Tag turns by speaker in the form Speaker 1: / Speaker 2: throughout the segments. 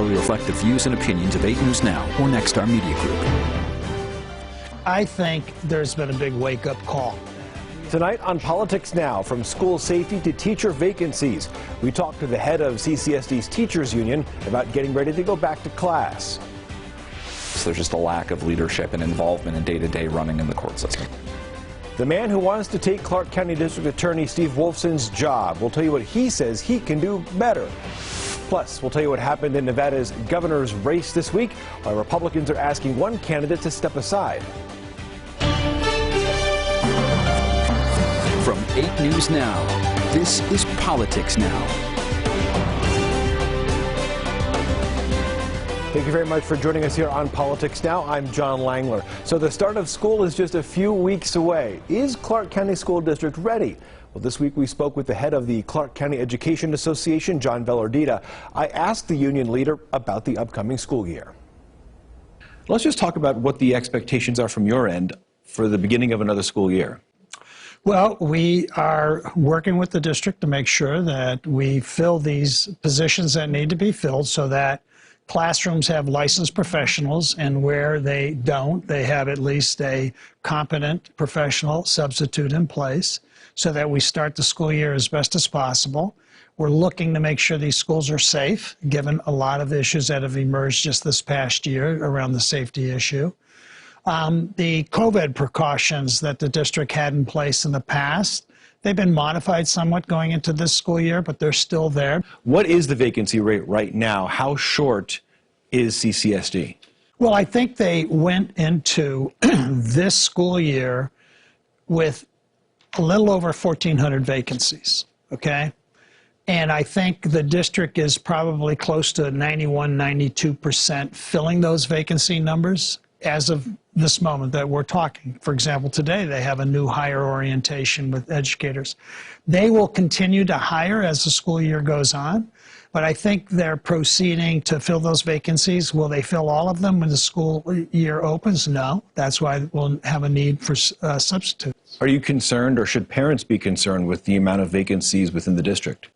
Speaker 1: reflect the views and opinions of 8 News Now or Nexstar Media Group.
Speaker 2: I think there's been a big wake-up call.
Speaker 3: Tonight on Politics Now, from school safety to teacher vacancies, we talked to the head of CCSD's teachers union about getting ready to go back to class.
Speaker 4: So there's just a lack of leadership and involvement in day-to-day running in the court system.
Speaker 3: The man who wants to take Clark County District Attorney Steve Wolfson's job will tell you what he says he can do better. Plus, we'll tell you what happened in Nevada's governor's race this week, why Republicans are asking one candidate to step aside.
Speaker 1: From 8 News Now, this is Politics Now.
Speaker 3: Thank you very much for joining us here on Politics Now. I'm John Langler. So the start of school is just a few weeks away. Is Clark County School District ready? Well, this week we spoke with the head of the Clark County Education Association, John Velardita. I asked the union leader about the upcoming school year.
Speaker 5: Let's just talk about what the expectations are from your end for the beginning of another school year.
Speaker 2: Well, we are working with the district to make sure that we fill these positions that need to be filled so that classrooms have licensed professionals, and where they don't, they have at least a competent professional substitute in place so that we start the school year as best as possible. We're looking to make sure these schools are safe, given a lot of issues that have emerged just this past year around the safety issue. The COVID precautions that the district had in place in the past, they've been modified somewhat going into this school year, but they're still there.
Speaker 5: What is the vacancy rate right now? How short is CCSD?
Speaker 2: Well, I think they went into this school year with a little over 1,400 vacancies, okay? And I think the district is probably close to 91, 92% filling those vacancy numbers as of this moment that we're talking. For example, today they have a new hire orientation with educators. They will continue to hire as the school year goes on, but I think they're proceeding to fill those vacancies. Will they fill all of them when the school year opens? No. That's why we'll have a need for substitutes.
Speaker 5: Are you concerned, or should parents be concerned with the amount of vacancies within the district?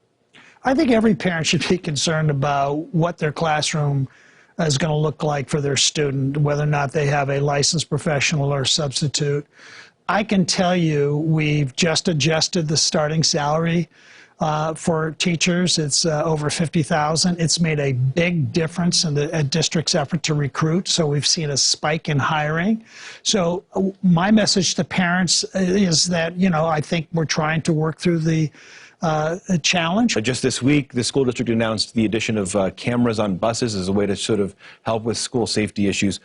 Speaker 2: I think every parent should be concerned about what their classroom is going to look like for their student, whether or not they have a licensed professional or substitute. I can tell you we've just adjusted the starting salary for teachers. It's over $50,000. It's made a big difference in the district's effort to recruit, so we've seen a spike in hiring. So my message to parents is that, you know, I think we're trying to work through the challenge.
Speaker 5: Just this week, the school district announced the addition of cameras on buses as a way to sort of help with school safety issues.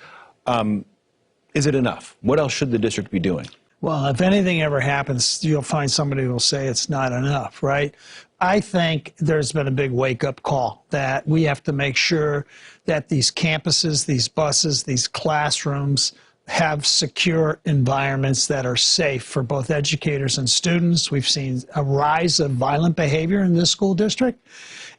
Speaker 5: Is it enough? What else should the district be doing?
Speaker 2: Well, if anything ever happens, you'll find somebody who will say it's not enough, right? I think there's been a big wake-up call that we have to make sure that these campuses, these buses, these classrooms have secure environments that are safe for both educators and students. We've seen a rise of violent behavior in this school district,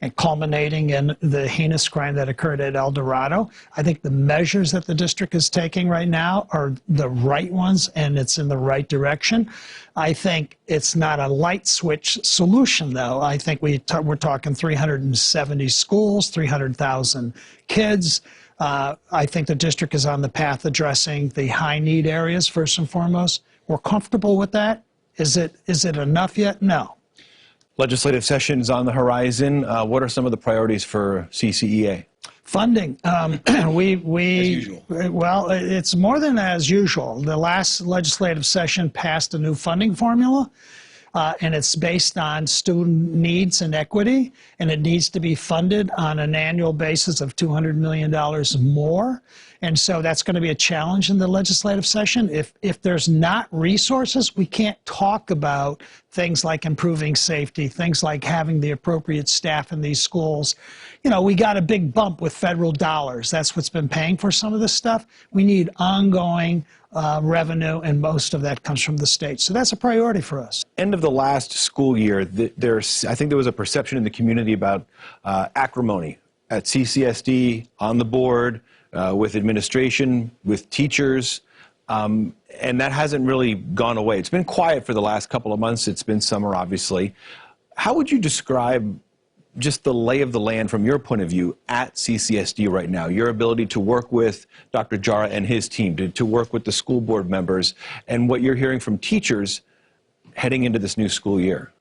Speaker 2: and culminating in the heinous crime that occurred at El Dorado. I think the measures that the district is taking right now are the right ones, and it's in the right direction. I think it's not a light switch solution, though. I think we're talking 370 schools, 300,000 kids. I think the district is on the path addressing the high need areas first and foremost. We're comfortable with that. Is it enough yet? No.
Speaker 5: Legislative sessions on the horizon. What are some of the priorities for Ccea?
Speaker 2: Funding.
Speaker 5: As usual.
Speaker 2: Well, it's more than as usual. The last legislative session passed a new funding formula. And it's based on student needs and equity, and it needs to be funded on an annual basis of $200 million more. And so that's going to be a challenge in the legislative session. If there's not resources, we can't talk about things like improving safety, things like having the appropriate staff in these schools. You know, we got a big bump with federal dollars. That's what's been paying for some of this stuff. We need ongoing revenue, and most of that comes from the state. So that's a priority for us.
Speaker 5: End of the last school year, I think there was a perception in the community about acrimony at CCSD, on the board, with administration, with teachers, and that hasn't really gone away. It's been quiet for the last couple of months. It's been summer, obviously. How would you describe just the lay of the land from your point of view at CCSD right now, your ability to work with Dr. Jara and his team, to work with the school board members, and what you're hearing from teachers heading into this new school year.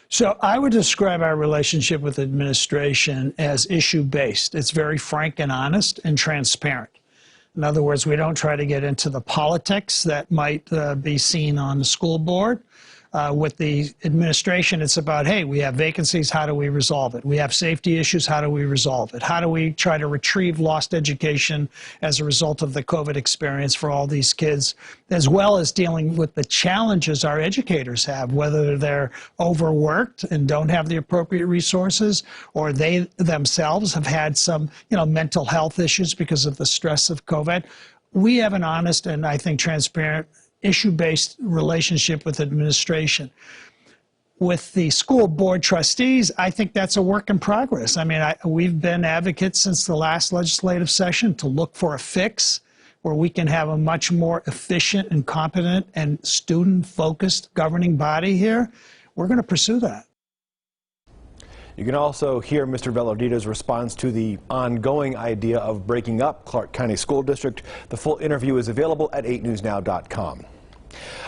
Speaker 2: So I would describe our relationship with administration as issue-based. It's very frank and honest and transparent. In other words, we don't try to get into the politics that might be seen on the school board. With the administration, it's about, hey, we have vacancies, how do we resolve it? We have safety issues, how do we resolve it? How do we try to retrieve lost education as a result of the COVID experience for all these kids, as well as dealing with the challenges our educators have, whether they're overworked and don't have the appropriate resources, or they themselves have had some, mental health issues because of the stress of COVID. We have an honest and, I think, transparent issue-based relationship with administration. With the school board trustees, I think that's a work in progress. I mean, we've been advocates since the last legislative session to look for a fix where we can have a much more efficient and competent and student-focused governing body here. We're going to pursue that.
Speaker 3: You can also hear Mr. Velardita's response to the ongoing idea of breaking up Clark County School District. The full interview is available at 8newsnow.com.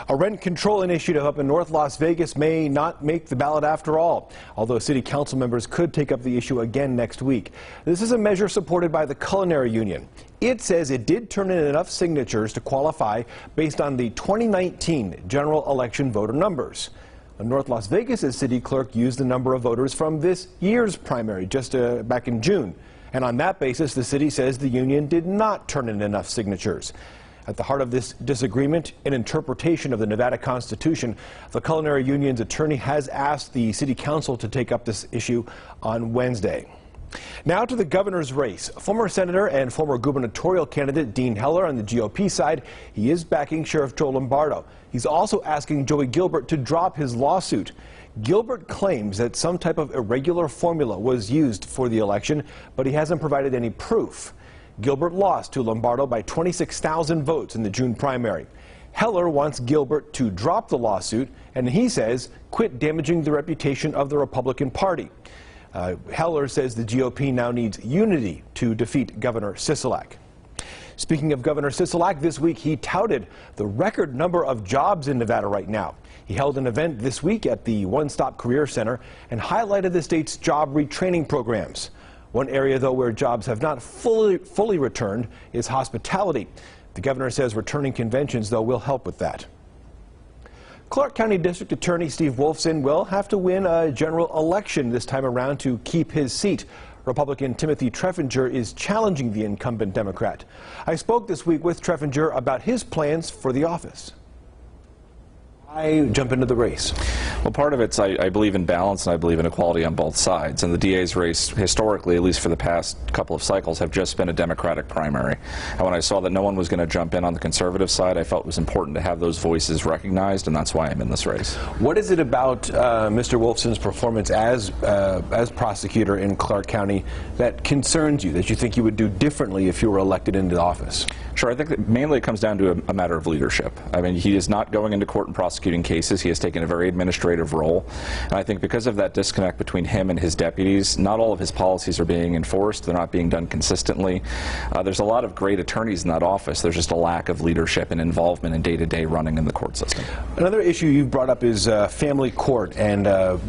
Speaker 3: A rent control initiative up in North Las Vegas may not make the ballot after all, although city council members could take up the issue again next week. This is a measure supported by the Culinary Union. It says it did turn in enough signatures to qualify based on the 2019 general election voter numbers. North Las Vegas' city clerk used the number of voters from this year's primary just back in June. And on that basis, the city says the union did not turn in enough signatures. At the heart of this disagreement, an interpretation of the Nevada Constitution, the Culinary Union's attorney has asked the city council to take up this issue on Wednesday. Now to the governor's race. Former senator and former gubernatorial candidate Dean Heller on the GOP side, he is backing Sheriff Joe Lombardo. He's also asking Joey Gilbert to drop his lawsuit. Gilbert claims that some type of irregular formula was used for the election, but he hasn't provided any proof. Gilbert lost to Lombardo by 26,000 votes in the June primary. Heller wants Gilbert to drop the lawsuit, and he says quit damaging the reputation of the Republican Party. Heller says the GOP now needs unity to defeat Governor Sisolak. Speaking of Governor Sisolak, this week he touted the record number of jobs in Nevada right now. He held an event this week at the One Stop Career Center and highlighted the state's job retraining programs. One area, though, where jobs have not fully returned is hospitality. The governor says returning conventions, though, will help with that. Clark County District Attorney Steve Wolfson will have to win a general election this time around to keep his seat. Republican Timothy Treffinger is challenging the incumbent Democrat. I spoke this week with Treffinger about his plans for the office. I jump into the race.
Speaker 4: Well, part of it's I believe in balance and I believe in equality on both sides. And the DA's race, historically, at least for the past couple of cycles, have just been a Democratic primary. And when I saw that no one was going to jump in on the conservative side, I felt it was important to have those voices recognized, and that's why I'm in this race.
Speaker 3: What is it about Mr. Wolfson's performance as prosecutor in Clark County that concerns you, that you think you would do differently if you were elected into office?
Speaker 4: Sure. I think that mainly it comes down to a matter of leadership. I mean, he is not going into court and prosecuting cases. He has taken a very administrative role. And I think because of that disconnect between him and his deputies, not all of his policies are being enforced. They're not being done consistently. There's a lot of great attorneys in that office. There's just a lack of leadership and involvement in day-to-day running in the court system.
Speaker 3: Another issue you brought up is family court and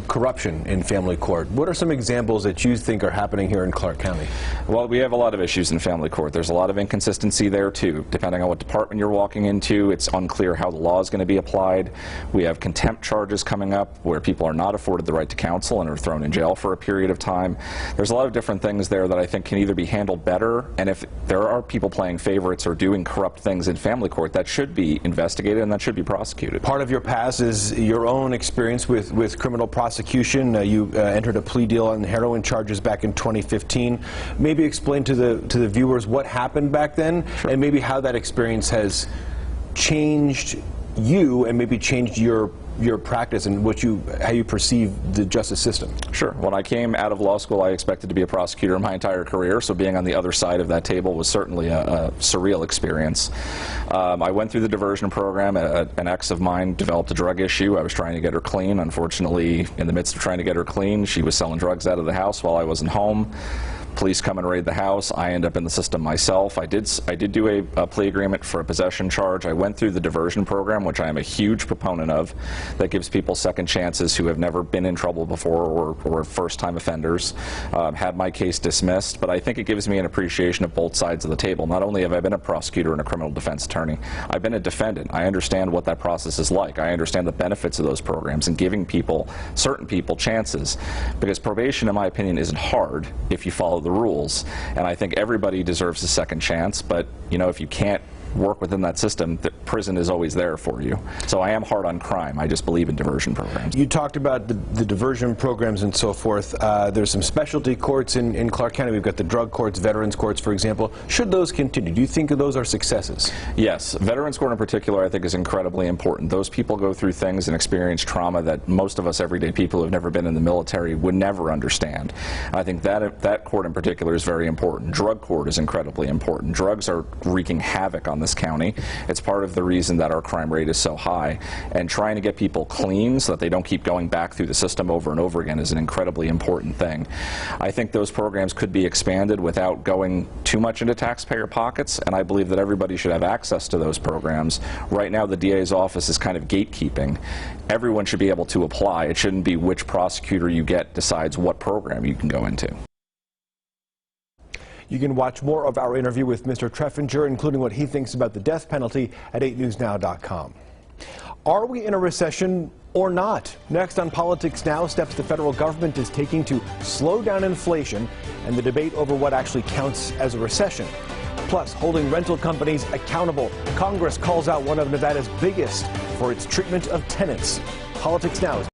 Speaker 3: corruption in family court. What are some examples that you think are happening here in Clark County?
Speaker 4: Well, we have a lot of issues in family court. There's a lot of inconsistency there, too. Depending on what department you're walking into, it's unclear how the law is going to be applied. We have contempt charges coming up where people are not afforded the right to counsel and are thrown in jail for a period of time. There's a lot of different things there that I think can either be handled better, and if there are people playing favorites or doing corrupt things in family court, that should be investigated and that should be prosecuted.
Speaker 3: Part of your past is your own experience with criminal prosecution. You entered a plea deal on heroin charges back in 2015. Maybe explain to the viewers what happened back then, sure, and maybe how that experience has changed you and maybe changed your your practice and how you perceive the justice system?
Speaker 4: Sure. When I came out of law school, I expected to be a prosecutor my entire career, so being on the other side of that table was certainly a surreal experience. I went through the diversion program. An ex of mine developed a drug issue. I was trying to get her clean. Unfortunately, in the midst of trying to get her clean, she was selling drugs out of the house while I wasn't home. Police come and raid the house. I end up in the system myself. I did do a plea agreement for a possession charge. I went through the diversion program, which I am a huge proponent of, that gives people second chances who have never been in trouble before or first-time offenders. Had my case dismissed, but I think it gives me an appreciation of both sides of the table. Not only have I been a prosecutor and a criminal defense attorney, I've been a defendant. I understand what that process is like. I understand the benefits of those programs and giving people, certain people, chances, because probation, in my opinion, isn't hard if you follow the rules, and I think everybody deserves a second chance, but you know, if you can't work within that system, the prison is always there for you. So I am hard on crime. I just believe in diversion programs.
Speaker 3: You talked about the diversion programs and so forth. There's some specialty courts in Clark County. We've got the drug courts, veterans courts, for example. Should those continue? Do you think those are successes?
Speaker 4: Yes. Veterans court in particular, I think, is incredibly important. Those people go through things and experience trauma that most of us everyday people who have never been in the military would never understand. I think that court in particular is very important. Drug court is incredibly important. Drugs are wreaking havoc on this county. It's part of the reason that our crime rate is so high, and trying to get people clean so that they don't keep going back through the system over and over again is an incredibly important thing. I think those programs could be expanded without going too much into taxpayer pockets, and I believe that everybody should have access to those programs. Right now the DA's office is kind of gatekeeping. Everyone should be able to apply. It shouldn't be which prosecutor you get decides what program you can go into.
Speaker 3: You can watch more of our interview with Mr. Treffinger, including what he thinks about the death penalty, at 8newsnow.com. Are we in a recession or not? Next on Politics Now, steps the federal government is taking to slow down inflation and the debate over what actually counts as a recession. Plus, holding rental companies accountable. Congress calls out one of Nevada's biggest for its treatment of tenants. Politics Now.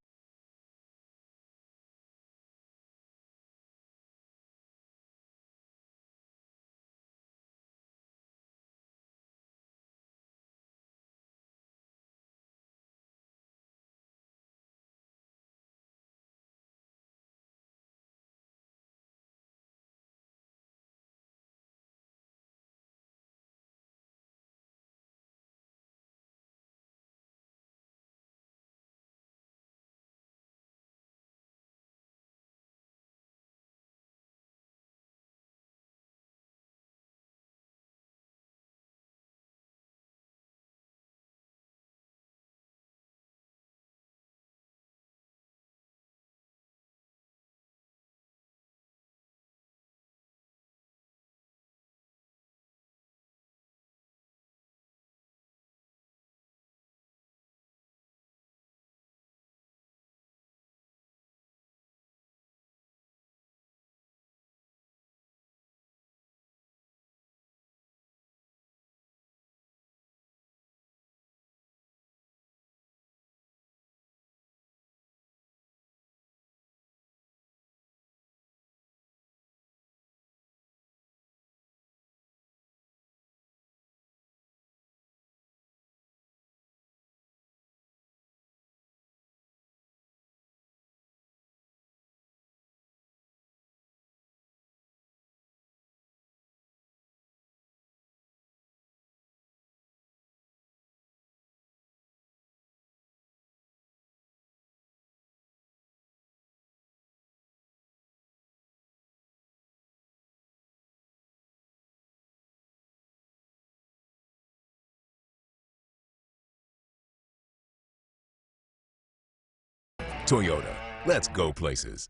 Speaker 6: Toyota, let's go places.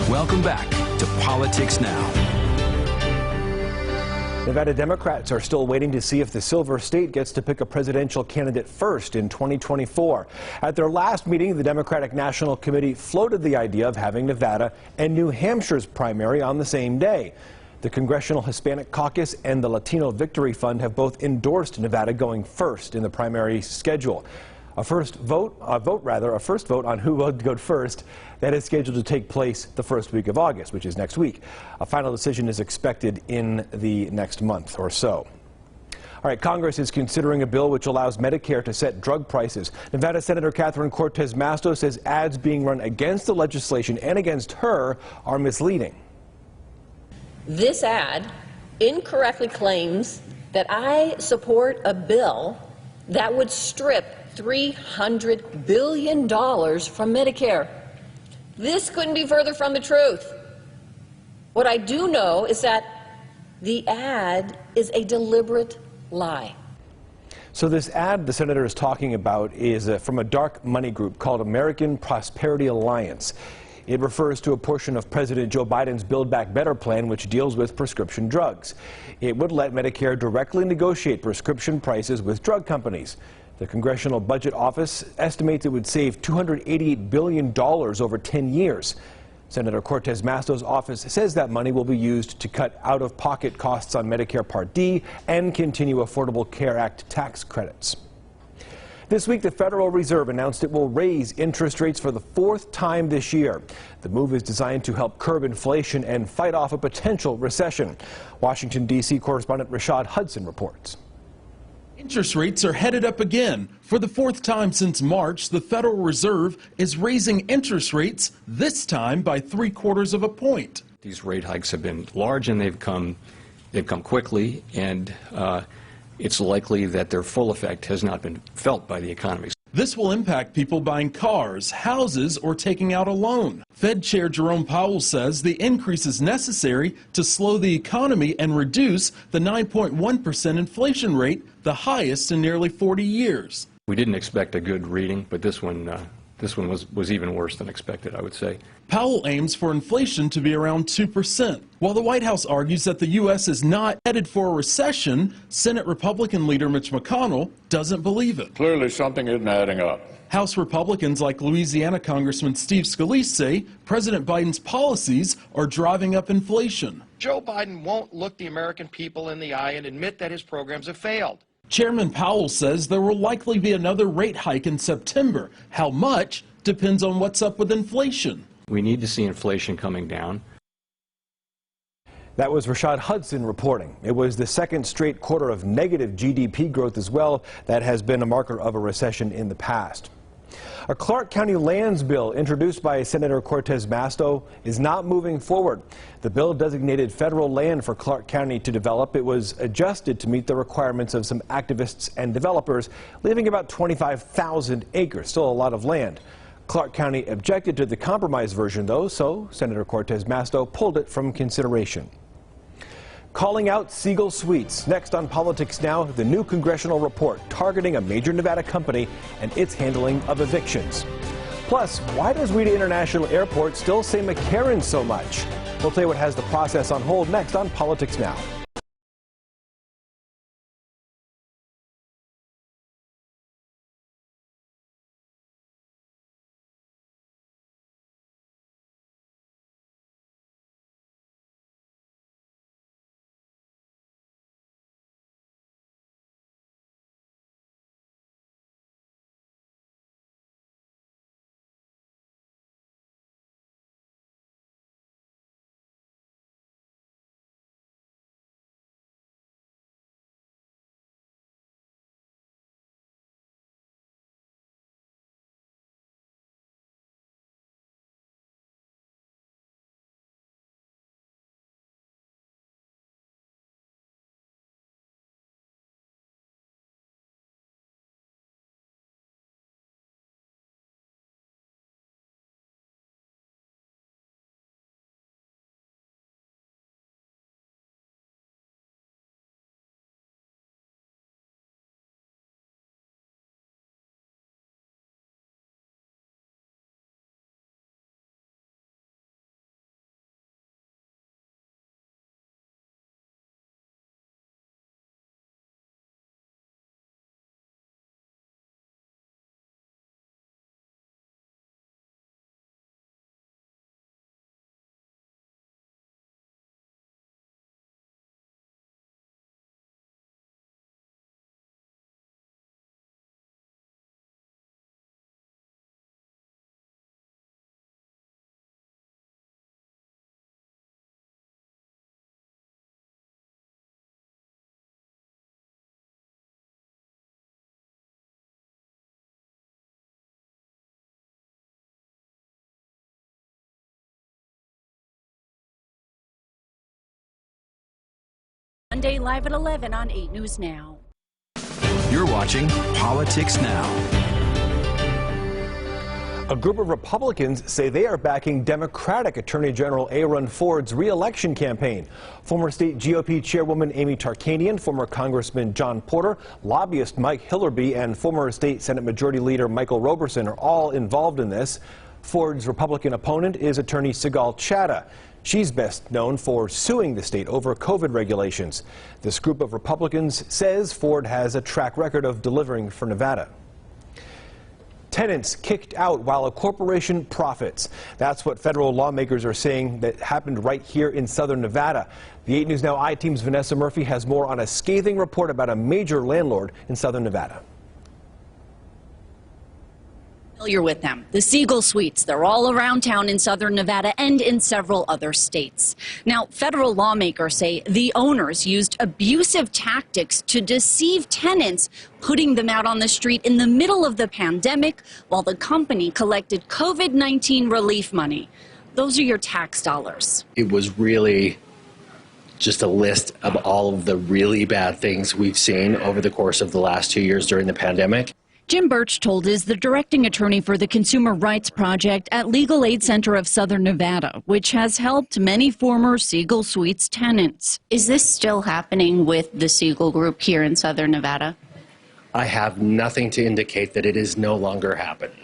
Speaker 1: Welcome back to Politics Now.
Speaker 3: Nevada Democrats are still waiting to see if the Silver State gets to pick a presidential candidate first in 2024. At their last meeting, the Democratic National Committee floated the idea of having Nevada and New Hampshire's primary on the same day. The Congressional Hispanic Caucus and the Latino Victory Fund have both endorsed Nevada going first in the primary schedule. A first vote on who will go first, that is scheduled to take place the first week of August, which is next week. A final decision is expected in the next month or so. All right, Congress is considering a bill which allows Medicare to set drug prices. Nevada Senator Catherine Cortez Masto says ads being run against the legislation and against her are misleading.
Speaker 7: This ad incorrectly claims that I support a bill that would strip $300 billion from Medicare. This couldn't be further from the truth. What I do know is that the ad is a deliberate lie.
Speaker 3: So this ad the senator is talking about is from a dark money group called American Prosperity Alliance. It refers to a portion of President Joe Biden's Build Back Better plan, which deals with prescription drugs. It would let Medicare directly negotiate prescription prices with drug companies. The Congressional Budget Office estimates it would save $288 billion over 10 years. Senator Cortez Masto's office says that money will be used to cut out-of-pocket costs on Medicare Part D and continue Affordable Care Act tax credits. This week, the Federal Reserve announced it will raise interest rates for the 4th time this year. The move is designed to help curb inflation and fight off a potential recession. Washington, D.C. correspondent Rashad Hudson reports.
Speaker 8: Interest rates are headed up again. For the 4th time since March, the Federal Reserve is raising interest rates, this time by 3/4 of a point.
Speaker 9: These rate hikes have been large and they've come quickly, and it's likely that their full effect has not been felt by the economy.
Speaker 8: This will impact people buying cars, houses, or taking out a loan. Fed Chair Jerome Powell says the increase is necessary to slow the economy and reduce the 9.1% inflation rate, the highest in nearly 40 years.
Speaker 9: We didn't expect a good reading, but this one was even worse than expected, I would say.
Speaker 8: Powell aims for inflation to be around 2%. While the White House argues that the U.S. is not headed for a recession, Senate Republican leader Mitch McConnell doesn't believe it.
Speaker 10: Clearly, something isn't adding up.
Speaker 8: House Republicans like Louisiana Congressman Steve Scalise say President Biden's policies are driving up inflation.
Speaker 11: Joe Biden won't look the American people in the eye and admit that his programs have failed.
Speaker 8: Chairman Powell says there will likely be another rate hike in September. How much depends on what's up with inflation.
Speaker 9: We need to see inflation coming down.
Speaker 3: That was Rashad Hudson reporting. It was the second straight quarter of negative GDP growth as well. That has been a marker of a recession in the past. A Clark County lands bill introduced by Senator Cortez Masto is not moving forward. The bill designated federal land for Clark County to develop. It was adjusted to meet the requirements of some activists and developers, leaving about 25,000 acres, still a lot of land. Clark County objected to the compromise version, though, so Senator Cortez Masto pulled it from consideration. Calling out Siegel Suites. Next on Politics Now, the new congressional report targeting a major Nevada company and its handling of evictions. Plus, why does Wheaton International Airport still say McCarran so much? We'll tell you what has the process on hold next on Politics Now.
Speaker 10: Monday live at 11 on 8 News Now.
Speaker 1: You're watching Politics Now.
Speaker 3: A group of Republicans say they are backing Democratic Attorney General Aaron Ford's re-election campaign. Former state GOP chairwoman Amy Tarkanian, former Congressman John Porter, lobbyist Mike Hillerby, and former state Senate Majority Leader Michael Roberson are all involved in this. Ford's Republican opponent is attorney Ccea Chatta. She's best known for suing the state over COVID regulations. This group of Republicans says Ford has a track record of delivering for Nevada. Tenants kicked out while a corporation profits. That's what federal lawmakers are saying that happened right here in southern Nevada. The 8 News Now I-Team's Vanessa Murphy has more on a scathing report about a major landlord in southern Nevada.
Speaker 10: Familiar with them. The Siegel Suites, they're all around town in southern Nevada and in several other states. Now, federal lawmakers say the owners used abusive tactics to deceive tenants, putting them out on the street in the middle of the pandemic while the company collected COVID-19 relief money. Those are your tax dollars.
Speaker 12: It was really just a list of all of the really bad things we've seen over the course of the last 2 years during the pandemic.
Speaker 10: Jim Birchtold is the directing attorney for the Consumer Rights Project at Legal Aid Center of Southern Nevada, which has helped many former Siegel Suites tenants. Is this still happening with the Siegel Group here in Southern Nevada?
Speaker 12: I have nothing to indicate that it is no longer happening.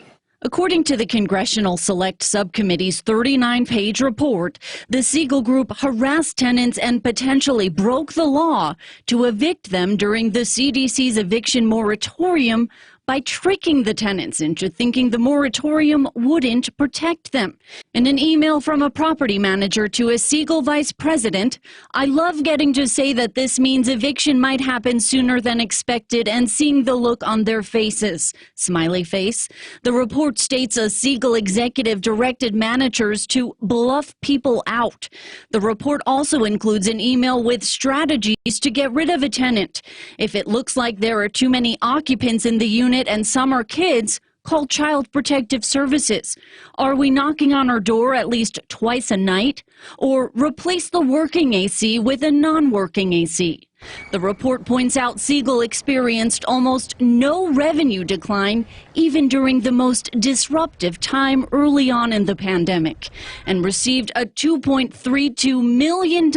Speaker 10: According to the Congressional Select Subcommittee's 39-page report, the Siegel Group harassed tenants and potentially broke the law to evict them during the CDC's eviction moratorium by tricking the tenants into thinking the moratorium wouldn't protect them. In an email from a property manager to a Siegel vice president, "I love getting to say that this means eviction might happen sooner than expected and seeing the look on their faces." Smiley face. The report states a Siegel executive directed managers to bluff people out. The report also includes an email with strategies to get rid of a tenant. If it looks like there are too many occupants in the unit and some are kids, call Child Protective Services. Are we knocking on our door at least twice a night? Or replace the working AC with a non-working AC. The report points out Siegel experienced almost no revenue decline even during the most disruptive time early on in the pandemic, and received a $2.32 million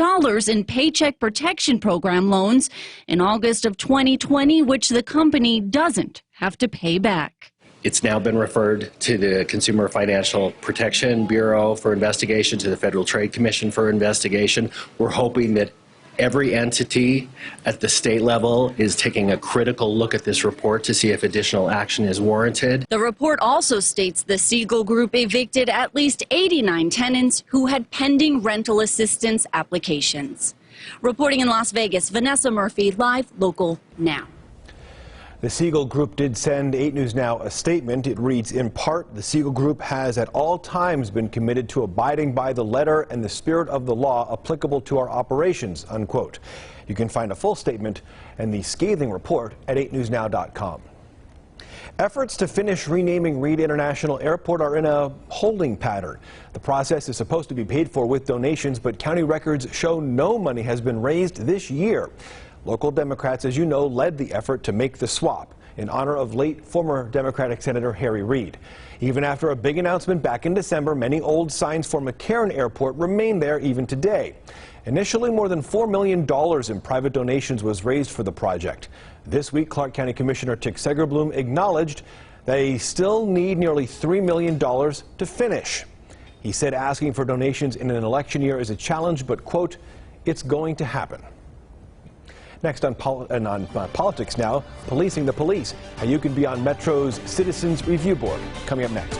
Speaker 10: in Paycheck Protection Program loans in August of 2020, which the company doesn't have to pay back.
Speaker 12: It's now been referred to the Consumer Financial Protection Bureau for investigation, to the Federal Trade Commission for investigation. We're hoping that every entity at the state level is taking a critical look at this report to see if additional action is warranted.
Speaker 10: The report also states the Siegel Group evicted at least 89 tenants who had pending rental assistance applications. Reporting in Las Vegas, Vanessa Murphy, Live Local Now.
Speaker 3: The Siegel Group did send 8 News Now a statement. It reads, in part, the Siegel Group has at all times been committed to abiding by the letter and the spirit of the law applicable to our operations, unquote. You can find a full statement and the scathing report at 8newsnow.com. Efforts to finish renaming Reed International Airport are in a holding pattern. The process is supposed to be paid for with donations, but county records show no money has been raised this year. Local Democrats, as you know, led the effort to make the swap in honor of late former Democratic Senator Harry Reid. Even after a big announcement back in December, many old signs for McCarran Airport remain there even today. Initially, more than $4 million in private donations was raised for the project. This week, Clark County Commissioner Tick Segerblum acknowledged they still need nearly $3 million to finish. He said asking for donations in an election year is a challenge, but, quote, it's going to happen. Next on Politics Now, policing the police, how you can be on Metro's Citizens Review Board. Coming up next.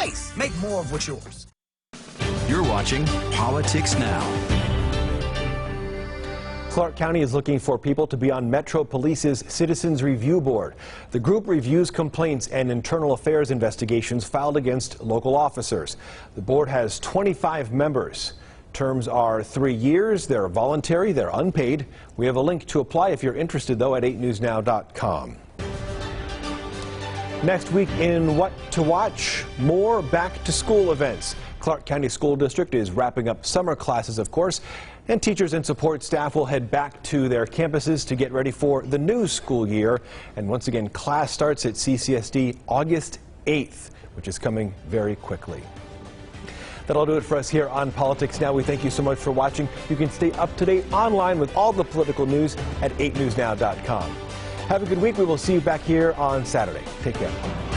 Speaker 13: Chase, make more of what's yours.
Speaker 1: You're watching Politics Now.
Speaker 3: Clark County is looking for people to be on Metro Police's Citizens Review Board. The group reviews complaints and internal affairs investigations filed against local officers. The board has 25 members. Terms are 3 years. They're voluntary. They're unpaid. We have a link to apply if you're interested, though, at 8newsnow.com. Next week in What to Watch, more back-to-school events. Clark County School District is wrapping up summer classes, of course, and teachers and support staff will head back to their campuses to get ready for the new school year. And once again, class starts at CCSD August 8th, which is coming very quickly. That'll do it for us here on Politics Now. We thank you so much for watching. You can stay up to date online with all the political news at 8newsnow.com. Have a good week. We will see you back here on Saturday. Take care.